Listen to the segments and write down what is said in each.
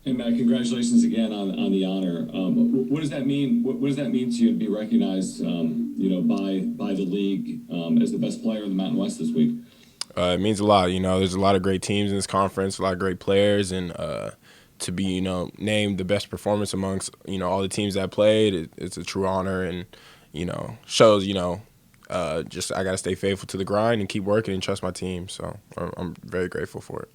Hey Matt, congratulations again on the honor. What does that mean? What does that mean to you to be recognized, by the league as the best player in the Mountain West this week? It means a lot. There's a lot of great teams in this conference, a lot of great players, and to be, named the best performance amongst, all the teams that played, it's a true honor and, shows, just I got to stay faithful to the grind and keep working and trust my team. So I'm very grateful for it.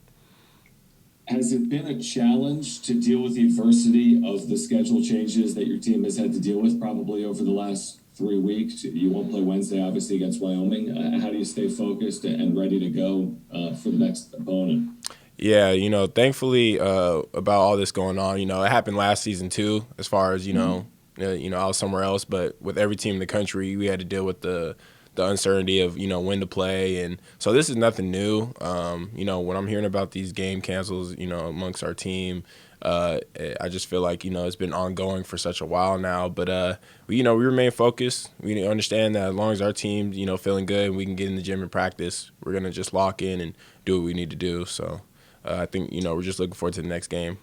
Has it been a challenge to deal with the adversity of the schedule changes that your team has had to deal with probably over the last 3 weeks? You won't play Wednesday, obviously, against Wyoming. How do you stay focused and ready to go for the next opponent? Yeah, thankfully about all this going on, it happened last season too. As far as I was somewhere else, but with every team in the country, we had to deal with the uncertainty of when to play, and so this is nothing new. When I'm hearing about these game cancels, amongst our team, I just feel like it's been ongoing for such a while now. But we remain focused. We understand that as long as our team feeling good, and we can get in the gym and practice, we're gonna just lock in and do what we need to do. So. I think we're just looking forward to the next game.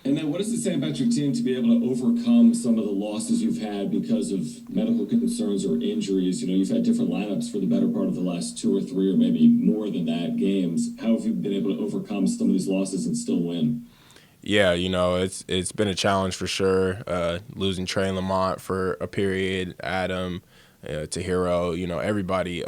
And then what does it say about your team to be able to overcome some of the losses you've had because of medical concerns or injuries? You've had different lineups for the better part of the last two or three or maybe more than that games. How have you been able to overcome some of these losses and still win? Yeah, it's been a challenge for sure. Losing Trey Lamont for a period, Adam, Tahiro, everybody,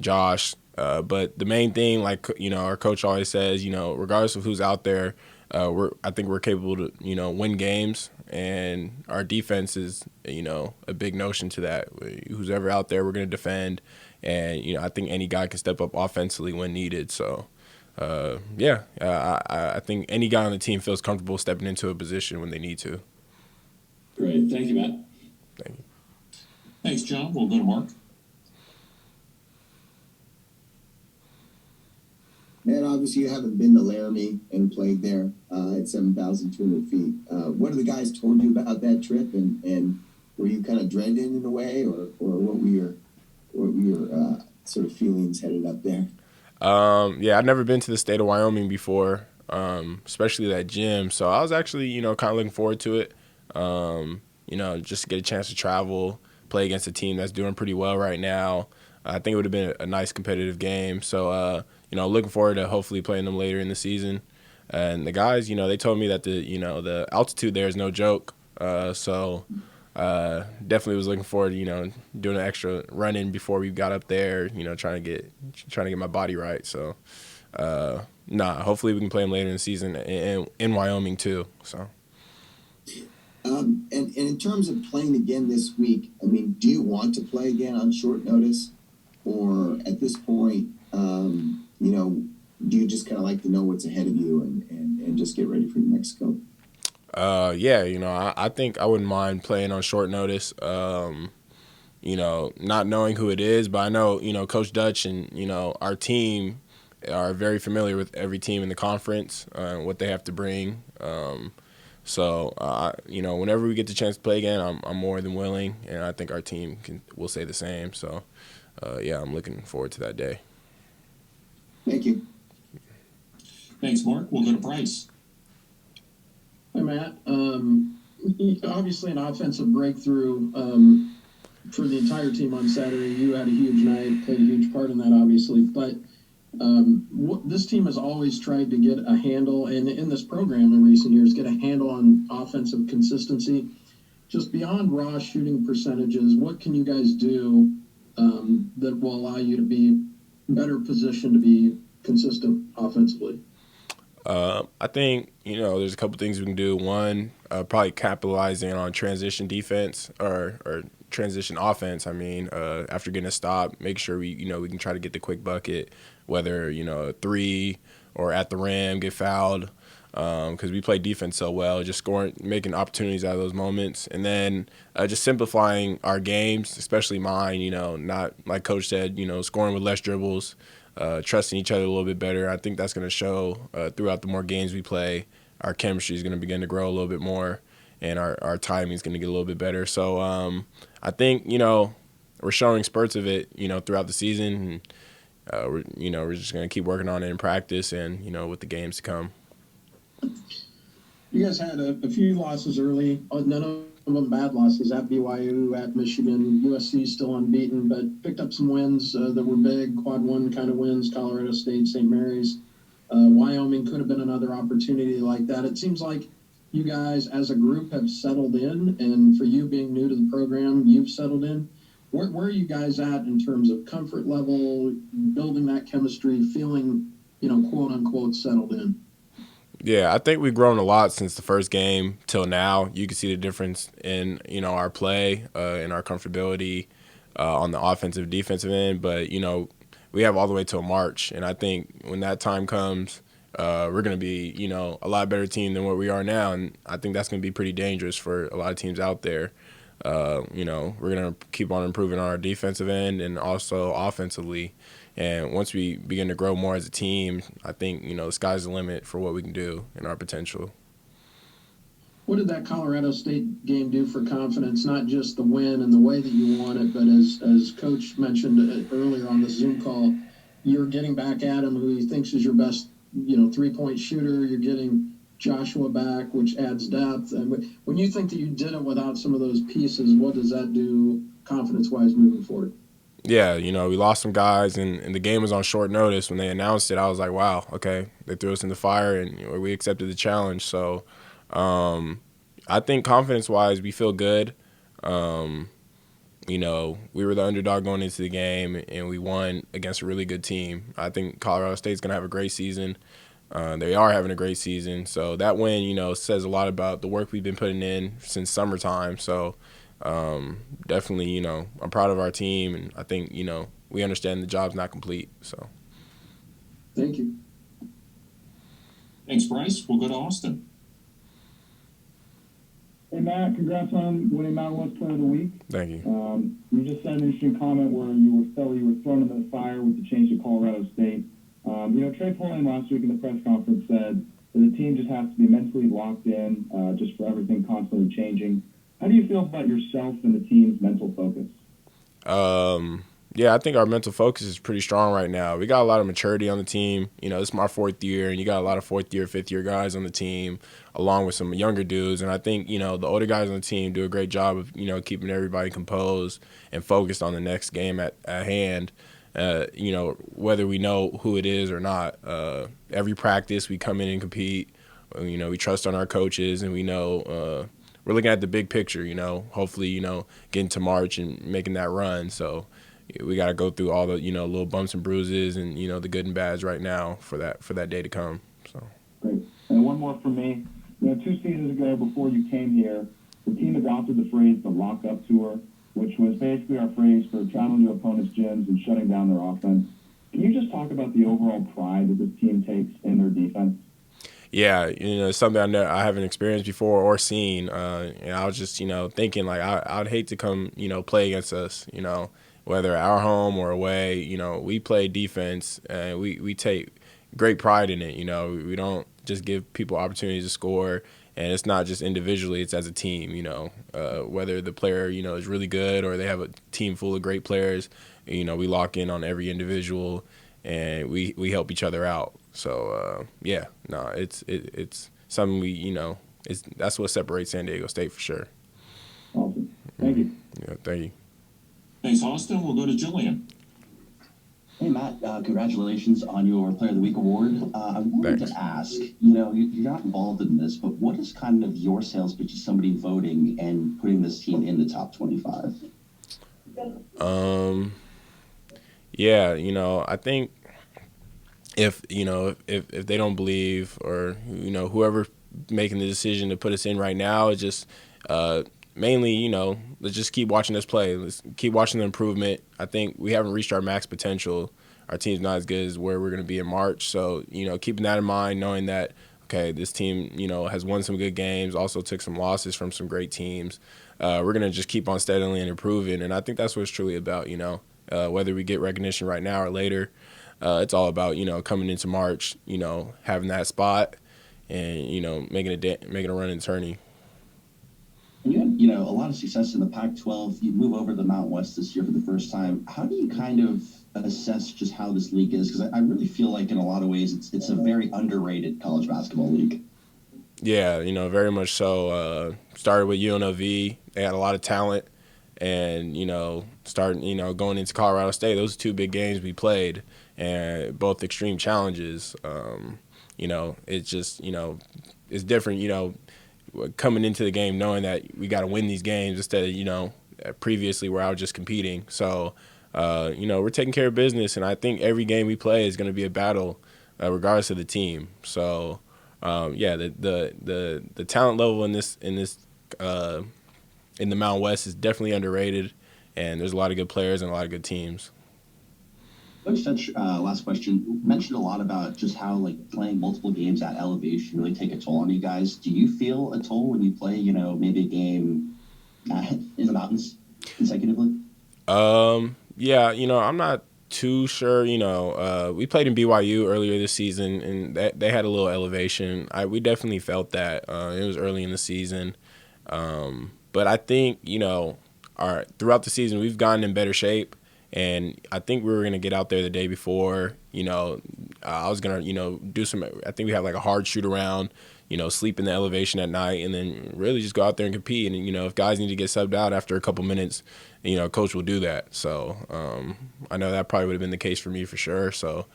Josh. But the main thing, like our coach always says, regardless of who's out there, I think we're capable to win games, and our defense is a big notion to that. Who's ever out there, we're going to defend, and I think any guy can step up offensively when needed. So. I think any guy on the team feels comfortable stepping into a position when they need to. Great. Thank you, Matt. Thank you. Thanks, John. We'll go to Mark. Man, obviously you haven't been to Laramie and played there at 7,200 feet. What have the guys told you about that trip, and were you kind of dreading in a way, or what were your sort of feelings headed up there? Yeah, I've never been to the state of Wyoming before, especially that gym. So I was actually, kind of looking forward to it. Just to get a chance to travel, play against a team that's doing pretty well right now. I think it would have been a nice competitive game. So, looking forward to hopefully playing them later in the season. And the guys, they told me that the altitude there is no joke. Definitely was looking forward to, doing an extra run in before we got up there, trying to get my body right. So, hopefully we can play them later in the season in Wyoming too. So. And in terms of playing again this week, I mean, do you want to play again on short notice, or at this point, do you just kind of like to know what's ahead of you and just get ready for New Mexico? I think I wouldn't mind playing on short notice. Not knowing who it is, but I know, Coach Dutch and, our team are very familiar with every team in the conference, what they have to bring. Whenever we get the chance to play again, I'm more than willing, and I think our team will say the same. So, I'm looking forward to that day. Thank you. Thanks, Mark. We'll go to Bryce. Hi, Matt. Obviously, an offensive breakthrough for the entire team on Saturday. You had a huge night, played a huge part in that, obviously. But this team has always tried to get a handle, and in this program in recent years, get a handle on offensive consistency. Just beyond raw shooting percentages, what can you guys do that will allow you to be better positioned to be consistent offensively? I think, there's a couple things we can do. One, probably capitalizing on transition defense or transition offense. I mean, after getting a stop, make sure we can try to get the quick bucket, whether, a three or at the rim, get fouled. Because we play defense so well, just scoring, making opportunities out of those moments. And then just simplifying our games, especially mine, not like Coach said, scoring with less dribbles, trusting each other a little bit better. I think that's going to show throughout the more games we play. Our chemistry is going to begin to grow a little bit more, and our timing is going to get a little bit better. So I think, we're showing spurts of it, throughout the season. And, we're just going to keep working on it in practice and, with the games to come. You guys had a few losses early, none of them bad losses, at BYU, at Michigan. USC still unbeaten, but picked up some wins that were big, quad one kind of wins, Colorado State, St. Mary's. Wyoming could have been another opportunity like that. It seems like you guys as a group have settled in, and for you being new to the program, you've settled in. Where are you guys at in terms of comfort level, building that chemistry, feeling, quote unquote, settled in? Yeah, I think we've grown a lot since the first game till now. You can see the difference in our play, in our comfortability on the offensive, defensive end. But we have all the way till March, and I think when that time comes, we're going to be a lot better team than what we are now, and I think that's going to be pretty dangerous for a lot of teams out there. We're going to keep on improving on our defensive end and also offensively. And once we begin to grow more as a team, I think, the sky's the limit for what we can do and our potential. What did that Colorado State game do for confidence, not just the win and the way that you won it, but as Coach mentioned earlier on the Zoom call, you're getting back at him, who he thinks is your best, three-point shooter. You're getting Joshua back, which adds depth. And when you think that you did it without some of those pieces, what does that do confidence-wise moving forward? Yeah, we lost some guys, and the game was on short notice. When they announced it, I was like, wow, okay. They threw us in the fire, and we accepted the challenge. So I think confidence-wise, we feel good. We were the underdog going into the game, and we won against a really good team. I think Colorado State's going to have a great season. They are having a great season. So that win, says a lot about the work we've been putting in since summertime. So definitely, I'm proud of our team, and I think, we understand the job's not complete. So thank you. Thanks, Bryce. We'll go to Austin. Hey, Matt, congrats on winning Mountain West Player of the Week. thank you. You just said an interesting comment where you were thrown into the fire with the change to Colorado State. Trey Pulliam last week in the press conference said that the team just has to be mentally locked in, just for everything constantly changing. How do you feel about yourself and the team's mental focus? Yeah, I think our mental focus is pretty strong right now. We got a lot of maturity on the team. This is my fourth year, and you got a lot of fourth-year, fifth-year guys on the team, along with some younger dudes. And I think, the older guys on the team do a great job of, keeping everybody composed and focused on the next game at hand. Whether we know who it is or not. Every practice we come in and compete. We trust on our coaches, and we know we're looking at the big picture, hopefully, getting to March and making that run. So we got to go through all the, little bumps and bruises and, the good and bads right now for that day to come. So Great. And one more from me. 2 seasons ago, before you came here, the team adopted the phrase the lock-up tour, which was basically our phrase for traveling to opponents' gyms and shutting down their offense. Can you just talk about the overall pride that this team takes in their defense? Yeah, it's something I haven't experienced before or seen. And I was just, thinking, like, I'd hate to come, play against us, whether at our home or away. We play defense, and we take great pride in it. We don't just give people opportunities to score, and it's not just individually, it's as a team, whether the player, is really good or they have a team full of great players, we lock in on every individual, and we help each other out. So, it's something that's what separates San Diego State for sure. Awesome. Thank you. Yeah, thank you. Thanks, Austin. We'll go to Jillian. Hey, Matt, congratulations on your Player of the Week award. I wanted Thanks. to ask, you're not involved in this, but what is kind of your sales pitch to somebody voting and putting this team in the top 25? I think if they don't believe, or whoever making the decision to put us in right now, is just mainly let's just keep watching us play. Let's keep watching the improvement. I think we haven't reached our max potential. Our team's not as good as where we're going to be in March. So keeping that in mind, knowing that this team has won some good games, also took some losses from some great teams. We're going to just keep on steadily and improving, and I think that's what it's truly about. Whether we get recognition right now or later. It's all about, coming into March, having that spot and, making a run in tourney. You had, a lot of success in the Pac-12. You move over to the Mountain West this year for the first time. How do you kind of assess just how this league is? Because I really feel like in a lot of ways it's a very underrated college basketball league. Yeah, very much so. Started with UNLV. They had a lot of talent. And, starting, going into Colorado State, those are two big games we played, and both extreme challenges. It's just, it's different, coming into the game knowing that we got to win these games instead of, previously where I was just competing. So, we're taking care of business, and I think every game we play is going to be a battle, regardless of the team. So, the talent level in the Mountain West is definitely underrated, and there's a lot of good players and a lot of good teams. Coach Fetch, last question. You mentioned a lot about just how like playing multiple games at elevation really take a toll on you guys. Do you feel a toll when you play, maybe a game in the mountains consecutively? Yeah, I'm not too sure. We played in BYU earlier this season, and they had a little elevation. We definitely felt that. It was early in the season. But I think, throughout the season, we've gotten in better shape. And I think we were going to get out there the day before. I was going to, do some, I think we have like a hard shoot around, sleep in the elevation at night, and then really just go out there and compete. And, if guys need to get subbed out after a couple minutes, coach will do that. So I know that probably would have been the case for me for sure. So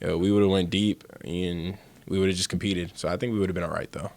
we would have went deep and we would have just competed. So I think we would have been all right, though.